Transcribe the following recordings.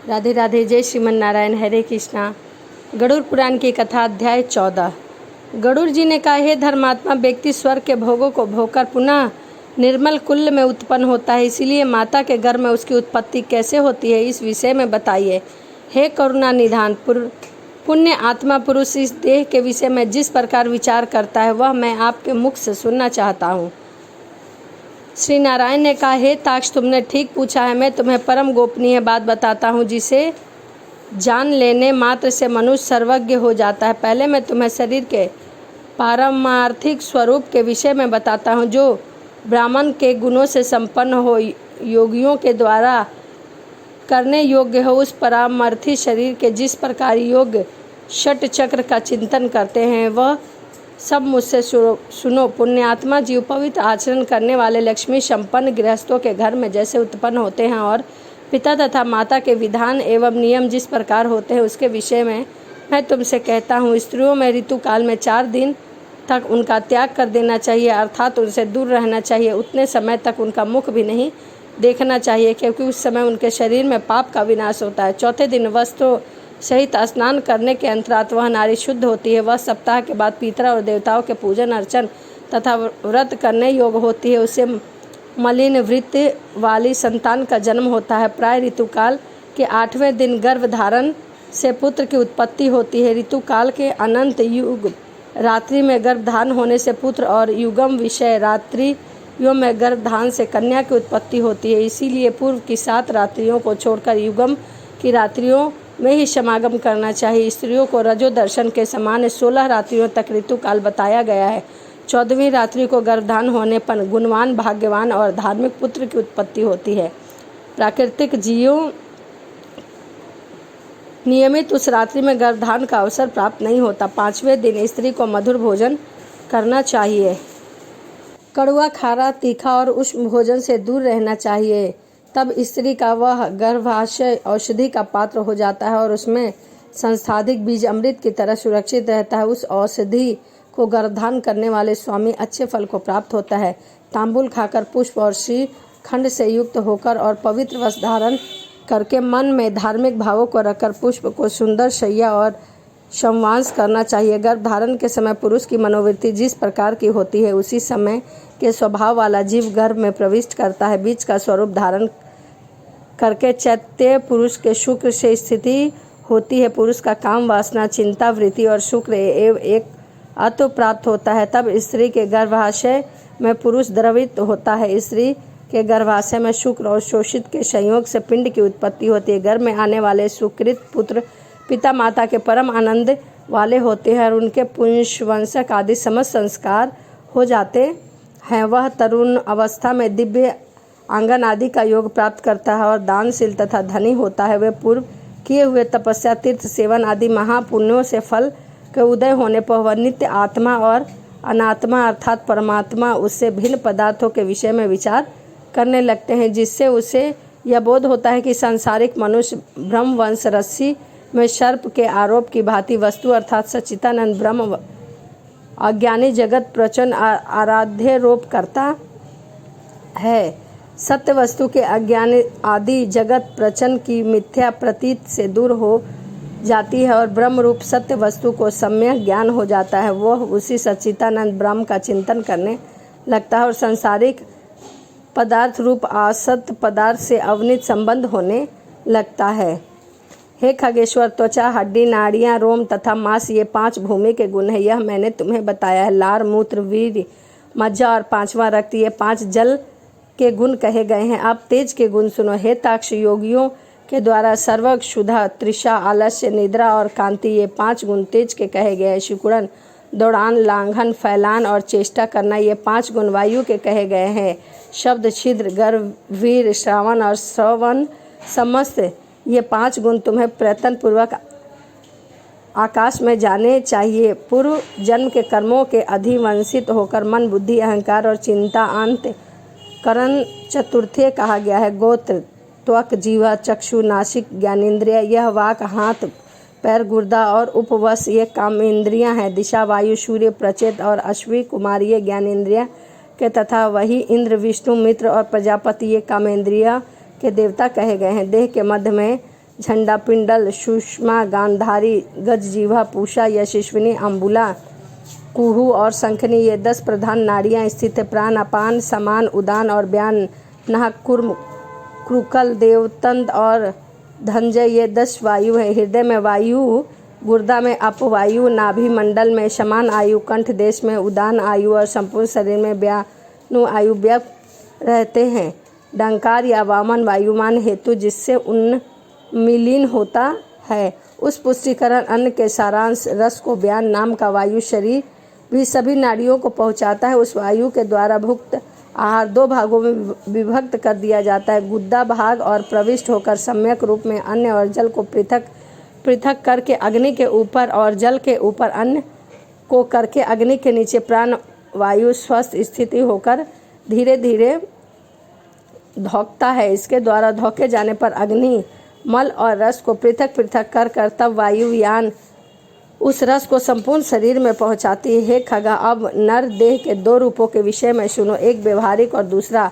राधे राधे। जय श्रीमन नारायण। हरे कृष्णा। गरुड़ पुराण की कथा अध्याय 14। गरुड़ जी ने कहा, हे धर्मात्मा, व्यक्ति स्वर्ग के भोगों को भोगकर पुनः निर्मल कुल में उत्पन्न होता है, इसीलिए माता के गर्भ में उसकी उत्पत्ति कैसे होती है, इस विषय में बताइए। हे करुणा निधान पुण्य आत्मा पुरुष, इस देह के विषय में जिस प्रकार विचार करता है वह मैं आपके मुख से सुनना चाहता हूँ। श्री नारायण ने कहा, हे ताक्ष, तुमने ठीक पूछा है। मैं तुम्हें परम गोपनीय बात बताता हूँ जिसे जान लेने मात्र से मनुष्य सर्वज्ञ हो जाता है। पहले मैं तुम्हें शरीर के पारमार्थिक स्वरूप के विषय में बताता हूँ, जो ब्राह्मण के गुणों से संपन्न हो, योगियों के द्वारा करने योग्य हो। उस परामर्थी शरीर के जिस प्रकार योग षट चक्र का चिंतन करते हैं वह सब मुझसे सुनो। पुण्यात्मा जीव पवित्र आचरण करने वाले लक्ष्मी संपन्न गृहस्थों के घर में जैसे उत्पन्न होते हैं और पिता तथा माता के विधान एवं नियम जिस प्रकार होते हैं उसके विषय में मैं तुमसे कहता हूँ। स्त्रियों में ऋतु काल में 4 दिन तक उनका त्याग कर देना चाहिए, अर्थात उनसे दूर रहना चाहिए। उतने समय तक उनका मुख भी नहीं देखना चाहिए, क्योंकि उस समय उनके शरीर में पाप का विनाश होता है। चौथे दिन वस्त्रों सहित स्नान करने के अंतरात वह नारी शुद्ध होती है। वह सप्ताह के बाद पितरा और देवताओं के पूजन अर्चन तथा व्रत करने योग्य होती है। उसे मलिन वृत्ति वाली संतान का जन्म होता है। प्राय ऋतुकाल के 8वें दिन गर्भधारण से पुत्र की उत्पत्ति होती है। ऋतुकाल के अनंत युग रात्रि में गर्भधारण होने से पुत्र और युगम विषय रात्रियों में गर्भधारण से कन्या की उत्पत्ति होती है। इसीलिए पूर्व की 7 रात्रियों को छोड़कर युगम की रात्रियों में ही समागम करना चाहिए। स्त्रियों को रजो दर्शन के समान 16 रात्रियों तक ऋतुकाल बताया गया है। 14वीं रात्रि को गर्भधारण होने पर गुणवान, भाग्यवान और धार्मिक पुत्र की उत्पत्ति होती है। प्राकृतिक जीवों नियमित उस रात्रि में गर्भधारण का अवसर प्राप्त नहीं होता। 5वें दिन स्त्री को मधुर भोजन करना चाहिए। कड़वा, खारा, तीखा और उष्ण भोजन से दूर रहना चाहिए। तब स्त्री का वह गर्भाशय औषधि का पात्र हो जाता है और उसमें संस्थाधिक बीज अमृत की तरह सुरक्षित रहता है। उस औषधि को गर्भधारण करने वाले स्वामी अच्छे फल को प्राप्त होता है। तांबुल खाकर, पुष्प और श्रीखंड से युक्त होकर और पवित्र वस्त्र धारण करके मन में धार्मिक भावों को रखकर पुष्प को सुंदर शैया और संवांस करना चाहिए। गर्भधारण के समय पुरुष की मनोवृत्ति जिस प्रकार की होती है उसी समय के स्वभाव वाला जीव गर्भ में प्रविष्ट करता है। बीज का स्वरूप धारण करके चैत्य पुरुष के शुक्र से स्थिति होती है। पुरुष का काम, वासना, चिंता, वृत्ति और शुक्र एवं एक अत्व प्राप्त होता है। तब स्त्री के गर्भाशय में पुरुष द्रवित होता है। स्त्री के गर्भाशय में शुक्र और शोषित के संयोग से पिंड की उत्पत्ति होती है। गर्भ में आने वाले सुकृत पुत्र पिता माता के परम आनंद वाले होते हैं और उनके पुंसवंशक आदि समस्त संस्कार हो जाते हैं। वह तरुण अवस्था में दिव्य आंगन आदि का योग प्राप्त करता है और दानशील तथा धनी होता है। वे पूर्व किए हुए तपस्या, तीर्थ सेवन आदि महापुण्यों से फल के उदय होने पर वह नित्य आत्मा और अनात्मा अर्थात परमात्मा उससे भिन्न पदार्थों के विषय में विचार करने लगते हैं, जिससे उसे यह बोध होता है कि सांसारिक मनुष्य ब्रह्मवंश रस्सी में सर्प के आरोप की भांति वस्तु अर्थात सच्चिदानंद ब्रह्म अज्ञानी जगत प्रचंड आराध्य रूप करता है। सत्य वस्तु के अज्ञान आदि जगत प्रचंड की मिथ्या प्रतीत से दूर हो जाती है और ब्रह्म रूप सत्य वस्तु को सम्यक ज्ञान हो जाता है। वह उसी सच्चिदानंद ब्रह्म का चिंतन करने लगता है और सांसारिक पदार्थ रूप असत्य पदार्थ से अवनित संबंध होने लगता है। हे खगेश्वर, त्वचा, हड्डी, नाड़ियाँ, रोम तथा मांस ये 5 भूमि के गुण हैं। यह मैंने तुम्हें बताया है। लार, मूत्र, वीर्य, मज्जा और 5वां रक्त ये 5 जल के गुण कहे गए हैं। अब तेज के गुण सुनो। हे ताक्ष, योगियों के द्वारा सर्वग, क्षुधा, तृषा, आलस्य, निद्रा और कांति ये 5 गुण तेज के कहे गए हैं। सिकुड़न, दौड़ान, लांघन, फैलान और चेष्टा करना ये 5 गुण वायु के कहे गए हैं। शब्द, छिद्र, गर्व, वीर, श्रावण और श्रवण समस्त ये 5 गुण तुम्हें प्रयत्न पूर्वक आकाश में जाने चाहिए। पूर्व जन्म के कर्मों के अधिवंशित होकर मन, बुद्धि, अहंकार और चिंता अंत करण चतुर्थीय कहा गया है। गोत्र, त्वक, जीवा, चक्षु, नासिक, ज्ञानेंद्रिय यह वाक, हाथ, पैर, गुर्दा और उपवश ये कामेंद्रियां हैं। दिशा, वायु, सूर्य, प्रचेत और अश्वी कुमारी ये ज्ञानेंद्रिय के तथा वही इंद्र, विष्णु, मित्र और प्रजापति ये कामेंद्रिय के देवता कहे गए हैं। देह के मध्य में झंडा पिंडल, सुषमा, गांधारी, गजजीवा, पूषा, यशस्विनी, अंबुला, कुहू और शंखनी, ये 10 प्रधान नाड़ियाँ स्थित है। प्राण, अपान, समान, उदान और ब्यान, नाहक, कुर्म, क्रुकल, देवतंद और धनजय, ये 10 वायु है। हृदय में वायु, गुर्दा में अपवायु, नाभि मंडल में समान आयु, कंठ देश में उदान आयु और संपूर्ण शरीर में व्यानु आयु व्यक्त रहते हैं। डंकार या वामन वायुमान हेतु जिससे उन्मीलन होता है, उस पुष्टिकरण अन्न के सारांश रस को व्यान नाम का वायु शरीर भी सभी नाड़ियों को पहुंचाता है। उस वायु के द्वारा भुक्त आहार 2 भागों में विभक्त कर दिया जाता है। गुद्दा भाग और प्रविष्ट होकर सम्यक रूप में अन्न और जल को पृथक पृथक करके अग्नि के ऊपर और जल के ऊपर अन्न को करके अग्नि के नीचे प्राण वायु स्वस्थ स्थिति होकर धीरे धीरे धोकता है। इसके द्वारा धोके जाने पर अग्नि मल और रस को पृथक पृथक कर तब वायुयान उस रस को संपूर्ण शरीर में पहुंचाती है। हे खगा, अब नर देह के 2 रूपों के विषय में सुनो, एक व्यवहारिक और दूसरा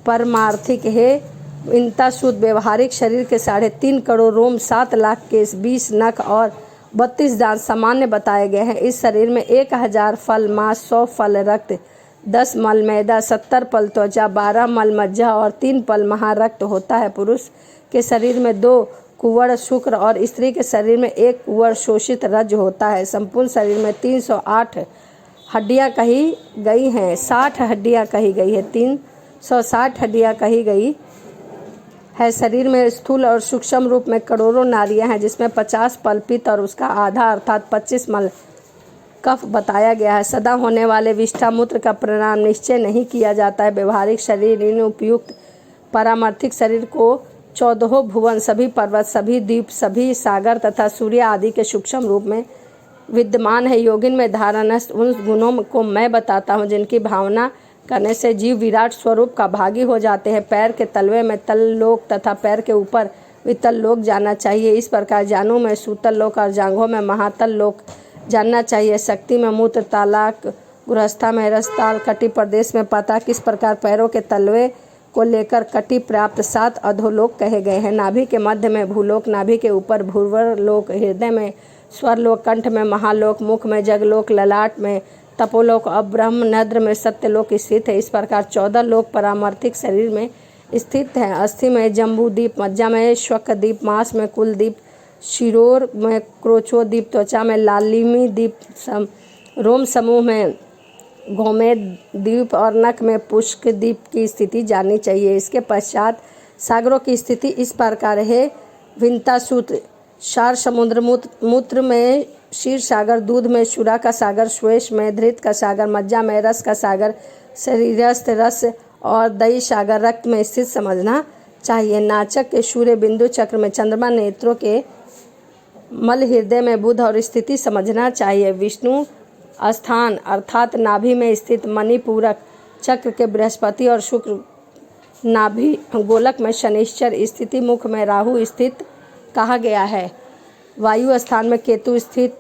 परमार्थिक है। इनता शुद्ध व्यवहारिक शरीर के 3.5 करोड़ रोम, 7 लाख केस, 20 नख और 32 दांत सामान्य बताए गए हैं। इस शरीर में 1000 फल मांस, 100 फल रक्त, 10 मल मैदा, 70 पल त्वचा, 12 मल मज्जा और 3 पल महारक्त होता है। पुरुष के शरीर में 2 कुंवर शुक्र और स्त्री के शरीर में 1 कुंवर शोषित रज होता है। संपूर्ण शरीर में 308 हड्डियां कही गई हैं, 60 हड्डियां कही गई है, 360 हड्डियां कही गई है। शरीर में स्थूल और सूक्ष्म रूप में करोड़ों नाड़ियां हैं, जिसमें 50 पल पित्त और उसका आधा अर्थात 25 मल कफ बताया गया है। सदा होने वाले विष्ठा मूत्र का परिणाम निश्चय नहीं किया जाता है। व्यवहारिक शरीर इन उपयुक्त पारमार्थिक शरीर को 14 भुवन, सभी पर्वत, सभी द्वीप, सभी सागर तथा सूर्य आदि के सूक्ष्म रूप में विद्यमान है। योगिन में धारणस्थ उन गुणों को मैं बताता हूँ जिनकी भावना करने से जीव विराट स्वरूप का भागी हो जाते हैं। पैर के तलवे में तल लोक तथा पैर के ऊपर वितल लोक जाना चाहिए। इस प्रकार जानों में सूतल लोक और जांघों में महातल लोक जानना चाहिए। शक्ति में मूत्र तालाक, गृहस्था में रसताल, कटि प्रदेश में पता। किस प्रकार पैरों के तलवे को लेकर कटि प्राप्त 7 अधोलोक कहे गए हैं। नाभि के मध्य में भूलोक, नाभि के ऊपर भूर्वर लोक, हृदय में स्वरलोक, कंठ में महालोक, मुख में जगलोक, ललाट में तपोलोक और ब्रह्म नद्र में सत्यलोक स्थित है। इस प्रकार 14 लोक परामर्थिक शरीर में स्थित हैं। अस्थि में जम्बूद्वीप, मज्जा में श्वकद्वीप, मांस में कुलद्वीप, शिरोर में क्रोचोद्वीप, त्वचा में लालिमी द्वीप, रोम समूह में गोमेद द्वीप और नख में पुष्क द्वीप की स्थिति जाननी चाहिए। इसके पश्चात सागरों की स्थिति इस प्रकार है। विंता सूत्र, सार समुद्र, मूत्र में क्षीर सागर, दूध में शुरा का सागर, श्वेश में धृत का सागर, मज्जा में रस का सागर, शरीरस्थ रस और दही सागर रक्त में स्थित समझना चाहिए। नाचक के सूर्य बिंदु चक्र में चंद्रमा, नेत्रों के मल, हृदय में बुध और स्थिति समझना चाहिए। विष्णु स्थान अर्थात नाभि में स्थित मणिपूरक चक्र के बृहस्पति और शुक्र, नाभि गोलक में शनिश्चर स्थिति, मुख में राहु स्थित कहा गया है। वायु स्थान में केतु स्थित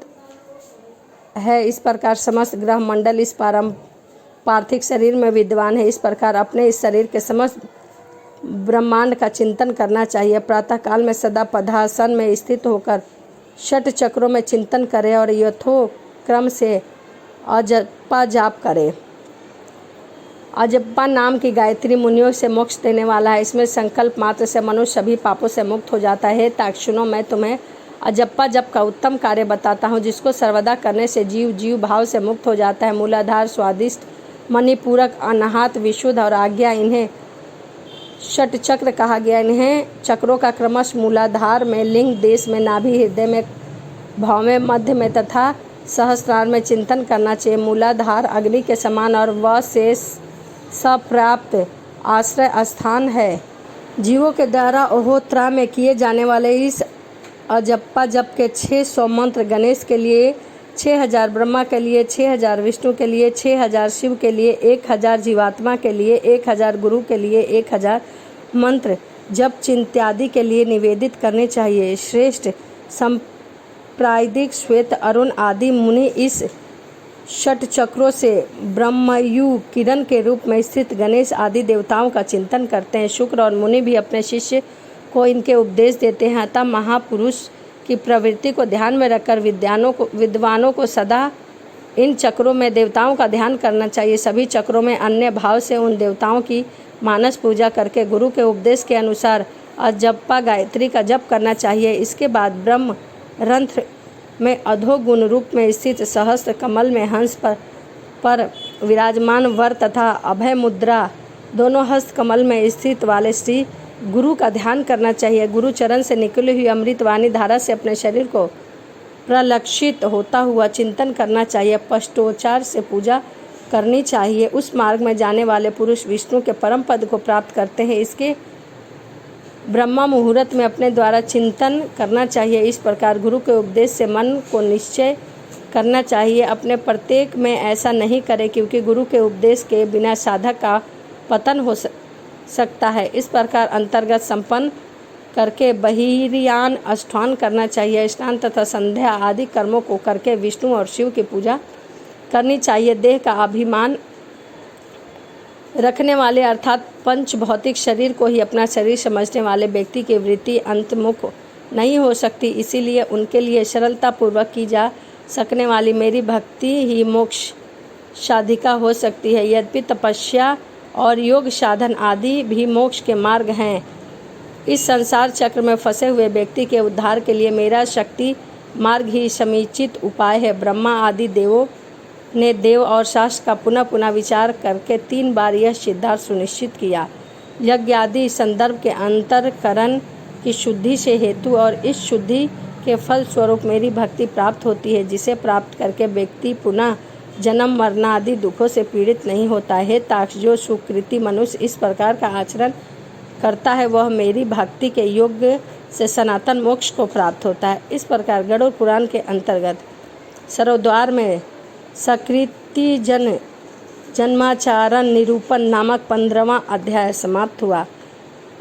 है। इस प्रकार समस्त ग्रह मंडल इस पार्थिव शरीर में विद्वान है। इस प्रकार अपने इस शरीर के समस्त ब्रह्मांड का चिंतन करना चाहिए। प्रातःकाल में सदा पद्मासन में स्थित होकर 6 चक्रों में चिंतन करें और यथोक्रम से अजप्पा जाप करें। अजप्पा नाम की गायत्री मुनियों से मोक्ष देने वाला है। इसमें संकल्प मात्र से मनुष्य सभी पापों से मुक्त हो जाता है। ताकि सुनो, मैं तुम्हें अजप्पा जप का उत्तम कार्य बताता हूँ, जिसको सर्वदा करने से जीव भाव से मुक्त हो जाता है। मूलाधार, स्वादिष्ट, मणिपूरक, अनाहत, विशुद्ध और आज्ञा, इन्हें 6 चक्र कहा गया। इन्हें चक्रों का क्रमश मूलाधार में लिंग देश में, नाभि, हृदय में, भाव में, मध्य में तथा सहस्रार में चिंतन करना चाहिए। मूलाधार अग्नि के समान और वह शेष सप्राप्त आश्रय स्थान है। जीवों के द्वारा अहोत्रा में किए जाने वाले इस अजप्पा जप के 600 मंत्र गणेश के लिए 6000, ब्रह्मा के लिए 6000, विष्णु के लिए 6000, शिव के लिए 1000, जीवात्मा के लिए 1000, गुरु के लिए 1000 मंत्र जप चिंत्यादि के लिए निवेदित करने चाहिए। श्रेष्ठ संप्रायिक श्वेत, अरुण आदि मुनि इस 6 चक्रों से ब्रह्मयु किरण के रूप में स्थित गणेश आदि देवताओं का चिंतन करते हैं। शुक्र और मुनि भी अपने शिष्य को इनके उपदेश देते हैं। अतः महापुरुष की प्रवृत्ति को ध्यान में रखकर विद्वानों को सदा इन चक्रों में देवताओं का ध्यान करना चाहिए। सभी चक्रों में अन्य भाव से उन देवताओं की मानस पूजा करके गुरु के उपदेश के अनुसार अजप्पा गायत्री का जप करना चाहिए। इसके बाद ब्रह्म रंध्र में अधो गुण रूप में स्थित सहस्त्र कमल में हंस पर विराजमान वर तथा अभय मुद्रा दोनों हस्त कमल में स्थित वाले श्री गुरु का ध्यान करना चाहिए। गुरु चरण से निकली हुई अमृतवाणी धारा से अपने शरीर को प्रलक्षित होता हुआ चिंतन करना चाहिए। पष्टोच्चार से पूजा करनी चाहिए। उस मार्ग में जाने वाले पुरुष विष्णु के परम पद को प्राप्त करते हैं। इसके ब्रह्मा मुहूर्त में अपने द्वारा चिंतन करना चाहिए। इस प्रकार गुरु के उपदेश से मन को निश्चय करना चाहिए। अपने प्रत्येक में ऐसा नहीं करें, क्योंकि गुरु के उपदेश के बिना साधक का पतन हो सकता है। इस प्रकार अंतर्गत संपन्न करके बहिर्यान अनुष्ठान करना चाहिए। स्नान तथा संध्या आदि कर्मों को करके विष्णु और शिव की पूजा करनी चाहिए। देह का अभिमान रखने वाले अर्थात पंच भौतिक शरीर को ही अपना शरीर समझने वाले व्यक्ति की वृत्ति अंतर्मुख नहीं हो सकती। इसीलिए उनके लिए सरलतापूर्वक की जा सकने वाली मेरी भक्ति ही मोक्ष साधिका हो सकती है। यद्यपि तपस्या और योग साधन आदि भी मोक्ष के मार्ग हैं। इस संसार चक्र में फंसे हुए व्यक्ति के उद्धार के लिए मेरा शक्ति मार्ग ही समीचित उपाय है। ब्रह्मा आदि देवों ने देव और शास्त्र का पुनः पुनः विचार करके 3 बार यह सिद्धांत सुनिश्चित किया। यज्ञ आदि संदर्भ के अंतरकरण की शुद्धि से हेतु और इस शुद्धि के फल स्वरूप मेरी भक्ति प्राप्त होती है, जिसे प्राप्त करके व्यक्ति पुनः जन्म मरण आदि दुखों से पीड़ित नहीं होता है। ताक्ष जो सुकृति मनुष्य इस प्रकार का आचरण करता है वह मेरी भक्ति के योग से सनातन मोक्ष को प्राप्त होता है। इस प्रकार गरुड़ पुराण के अंतर्गत सरोद्वार में सकृति जन्माचारण निरूपण नामक 15वां अध्याय समाप्त हुआ।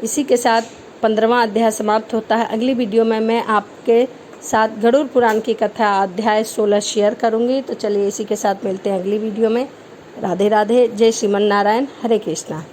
इसी के साथ 15वां अध्याय समाप्त होता है। अगली वीडियो में मैं आपके साथ गरुड़ पुराण की कथा अध्याय 16 शेयर करूंगी। तो चलिए इसी के साथ मिलते हैं अगली वीडियो में। राधे राधे। जय श्रीमन नारायण। हरे कृष्णा।